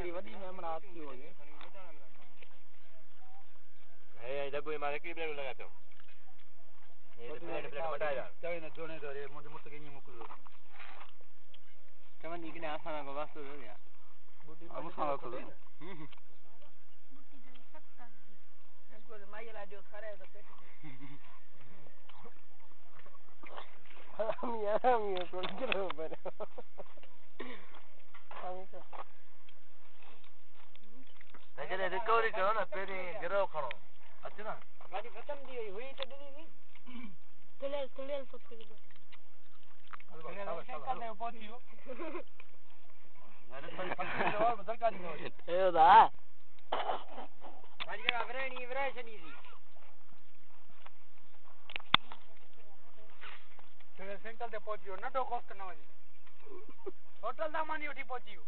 हिकिड़ी वॾी में हमणां अची हुजे हे दबो मां हिकिड़ी प्लेट लॻा पियो ये प्लेट मटाया चवे न जोड़े तो रे मुझे मुझसे कहीं मुकुलो चवंदी कि असां को वास्तो हो या बूटी असां को बूटी दे सकता है को माई ला दियो खरे तो पेट हम ये कोन करो पर हम तो जॾहिं रिकवरी कयो न पहिरीं गिरहो खणो अचु न गाड़ी खत्म थी वई हुई त ॾिनी नी तुलियल तो फिर पहुंचियो अरे पर सरकारी नो एयो दा गाड़ी का वराणी वराय छडी थी सेंट्रल ते पहुंचियो नडो कोस्ट न वञी होटल दा मानी उठी पहुंचियो